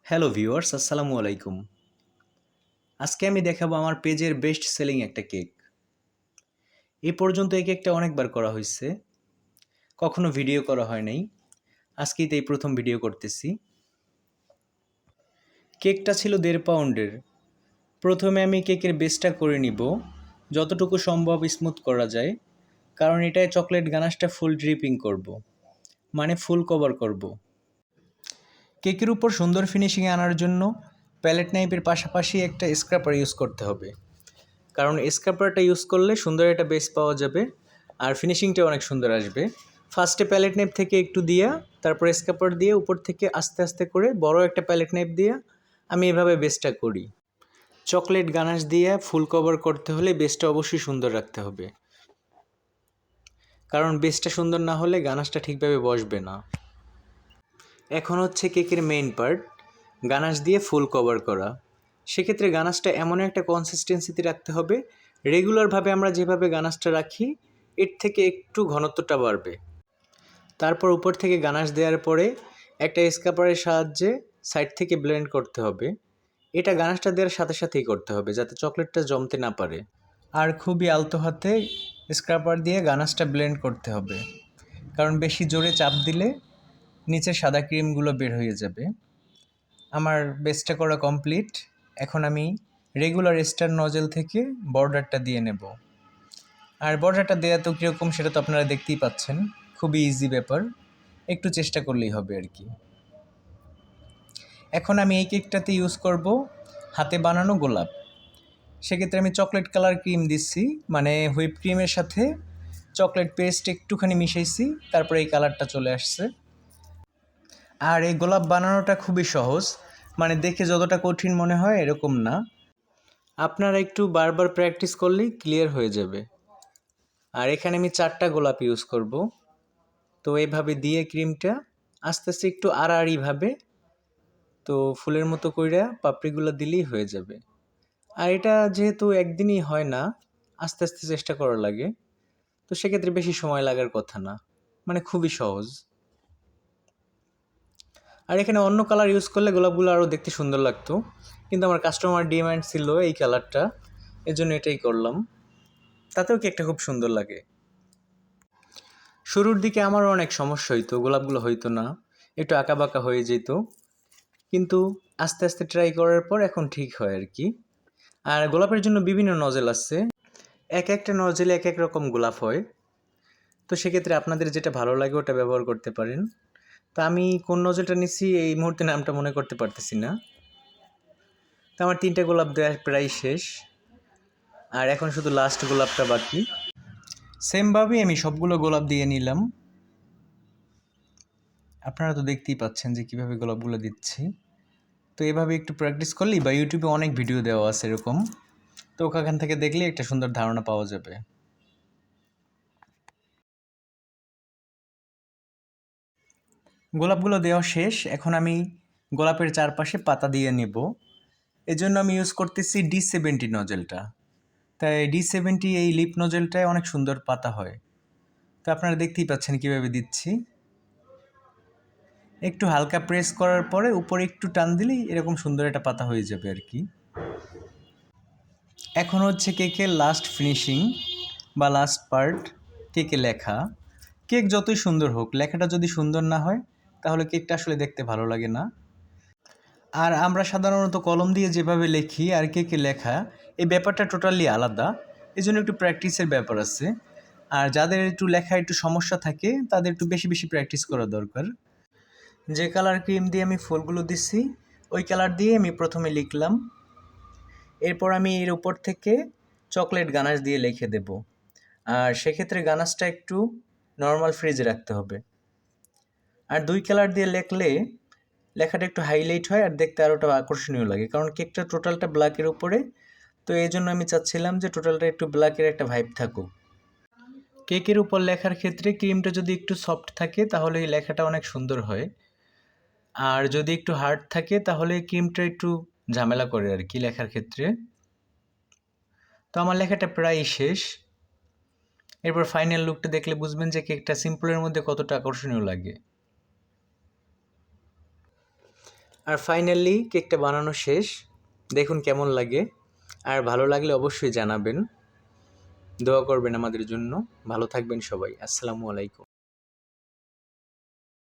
Hello viewers, আসসালামু আলাইকুম। আজকে আমি দেখাবো আমার পেজের বেস্ট সেলিং একটা কেক। এই পর্যন্ত এই কেকটা অনেকবার করা হয়েছে, কখনো ভিডিও করা হয় নাই। আজকেই তো এই প্রথম ভিডিও করতেছি। কেকটা ছিল 1.5 পাউন্ডের। প্রথমে আমি কেকের বেসটা করে নিব, যতটুকু সম্ভব স্মুথ করা যায়, কারণ এটায় চকলেট গানাশটা ফুল ড্রিপিং করব, মানে ফুল কভার করব। কেকের উপর সুন্দর ফিনিশিং আনার জন্য প্যালেট নাইফের পাশাপাশি একটা স্ক্রাপার ইউজ করতে হবে, কারণ স্ক্রাপারটা ইউজ করলে সুন্দর একটা বেস পাওয়া যাবে আর ফিনিশিংটা অনেক সুন্দর আসবে। ফার্স্টে প্যালেট নাইফ থেকে একটু দিয়া, তারপর স্ক্রাপার দিয়ে উপর থেকে আস্তে আস্তে করে বড় একটা প্যালেট নাইফ দিয়া আমি এভাবে বেসটা করি। চকলেট গানাশ দিয়ে ফুল কভার করতে হলে বেসটা অবশ্যই সুন্দর রাখতে হবে, কারণ বেসটা সুন্দর না হলে গানাশটা ঠিকভাবে বসবে না। এখন হচ্ছে কেকের মেইন পার্ট, গানাশ দিয়ে ফুল কভার করা। সেক্ষেত্রে গানাশটা এমন একটা কনসিস্টেন্সিতে রাখতে হবে, রেগুলারভাবে আমরা যেভাবে গানাশটা রাখি এর থেকে একটু ঘনত্বটা বাড়বে। তারপর উপর থেকে গানাশ দেওয়ার পরে একটা স্ক্রাপারের সাহায্যে সাইড থেকে ব্লেন্ড করতে হবে। এটা গানাশটা দেওয়ার সাথে সাথেই করতে হবে, যাতে চকলেটটা জমতে না পারে। আর খুবই আলতো হাতে স্ক্রাপার দিয়ে গানাশটা ব্লেন্ড করতে হবে, কারণ বেশি জোরে চাপ দিলে নিচের সাদা ক্রিমগুলো বের হয়ে যাবে। আমার বেসটা করা কমপ্লিট। এখন আমি রেগুলার স্টার নজেল থেকে বর্ডারটা দিয়ে নেব। আর বর্ডারটা দেওয়া তো কীরকম সেটা তো আপনারা দেখতেই পাচ্ছেন, খুবই ইজি ব্যাপার, একটু চেষ্টা করলেই হবে আর কি। এখন আমি এই কেকটাতে ইউজ করব হাতে বানানো গোলাপ। সেক্ষেত্রে আমি চকলেট কালার ক্রিম দিচ্ছি, মানে হুইপ ক্রিমের সাথে চকলেট পেস্ট একটুখানি মিশাইছি, তারপরে এই কালারটা চলে আসছে। আর এই গোলাপ বানানোটা খুবই সহজ, মানে দেখে যতটা কঠিন মনে হয় এরকম না। আপনারা একটু বারবার প্র্যাকটিস করলেই ক্লিয়ার হয়ে যাবে। আর এখানে আমি 4টা গোলাপ ইউজ করব। তো এইভাবে দিয়ে ক্রিমটা আস্তে আস্তে একটু আড়াআড়িভাবে, তো ফুলের মতো কইরা পাপড়িগুলো দিলেই হয়ে যাবে। আর এটা যেহেতু একদিনই হয় না, আস্তে আস্তে চেষ্টা করা লাগে, তো সেক্ষেত্রে বেশি সময় লাগার কথা না, মানে খুবই সহজ। আর এখানে অন্য কালার ইউজ করলে গোলাপগুলো আরও দেখতে সুন্দর লাগতো, কিন্তু আমার কাস্টমার ডিমান্ড ছিল এই কালারটা, এর জন্য এটাই করলাম। তাতেও কেকটা খুব সুন্দর লাগে। শুরুর দিকে আমারও অনেক সমস্যা হইতো, গোলাপগুলো হইতো না, একটু আঁকাবাঁকা হয়ে যেত, কিন্তু আস্তে আস্তে ট্রাই করার পর এখন ঠিক হয় আর কি। আর গোলাপের জন্য বিভিন্ন নজেল আছে, এক একটা নজেলে এক এক রকম গোলাপ হয়, তো সেক্ষেত্রে আপনাদের যেটা ভালো লাগে ওটা ব্যবহার করতে পারেন। তো আমি কোন নজেলটা নিচ্ছি এই মুহূর্তে নামটা মনে করতে পারতেছি না। তো আমার 3টে গোলাপ দেওয়া প্রায় শেষ, আর এখন শুধু লাস্ট গোলাপটা বাকি। সেমভাবেই আমি সবগুলো গোলাপ দিয়ে নিলাম। আপনারা তো দেখতেই পাচ্ছেন যে কীভাবে গোলাপগুলো দিচ্ছি। তো এভাবে একটু প্র্যাকটিস করলেই, বা ইউটিউবে অনেক ভিডিও দেওয়া আছে এরকম, তো ওখান থেকে দেখলে একটা সুন্দর ধারণা পাওয়া যাবে। গোলাপগুলো দেওয়া শেষ, এখন আমি গোলাপের চারপাশে পাতা দিয়ে নেব। এজন্য আমি ইউজ করতেছি D70 নজেলটা। তাই D70 এই লিপ নজেলটায় অনেক সুন্দর পাতা হয়। তো আপনারা দেখতেই পাচ্ছেন কীভাবে দিচ্ছি। একটু হালকা প্রেস করার পরে উপরে একটু টান দিলেই এরকম সুন্দর একটা পাতা হয়ে যাবে আর কি। এখন হচ্ছে কেকের লাস্ট ফিনিশিং বা লাস্ট পার্ট, কেকে লেখা। কেক যতই সুন্দর হোক, লেখাটা যদি সুন্দর না হয় তাহলে কেকটা আসলে দেখতে ভালো লাগে না। আর আমরা সাধারণত কলম দিয়ে যেভাবে লিখি আর কেকে লেখা, এই ব্যাপারটা টোটালি আলাদা, এই জন্য একটু প্র্যাকটিসের ব্যাপার আছে। আর যাদের একটু লেখা একটু সমস্যা থাকে তাদের একটু বেশি বেশি প্র্যাকটিস করা দরকার। যে কালার ক্রিম দিয়ে আমি ফুলগুলো দিচ্ছি ওই কালার দিয়ে আমি প্রথমে লিখলাম, এরপর আমি এর উপর থেকে চকলেট গানাশ দিয়ে লিখে দেব। আর সেক্ষেত্রে গানাশটা একটু নর্মাল ফ্রিজে রাখতে হবে। আর 2 কালার দিয়ে লিখলে লেখাটা একটু হাইলাইট হয় আর দেখতে আরোটা আকর্ষণীয় লাগে, কারণ কেকটা টোটালটা ব্ল্যাকের উপরে, তো এই জন্য আমি চাচ্ছিলাম যে টোটালটা একটু ব্ল্যাকের একটা ভাইব থাকুক। কেকের উপর লেখার ক্ষেত্রে ক্রিমটা যদি একটু সফট থাকে তাহলে এই লেখাটা অনেক সুন্দর হয়, আর যদি একটু হার্ড থাকে তাহলে ক্রিমটা একটু ঝামেলা করে আর কি লেখার ক্ষেত্রে। তো আমার লেখাটা প্রায় শেষ। এরপর ফাইনাল লুকটা দেখলে বুঝবেন যে কেকটা সিম্পলের মধ্যে কতটা আকর্ষণীয় লাগে। আর ফাইনালি কেকটা বানানো শেষ, দেখুন কেমন লাগে। আর ভালো লাগলে অবশ্যই জানাবেন, দোয়া করবেন আমাদের জন্য। ভালো থাকবেন সবাই। আসসালামু আলাইকুম।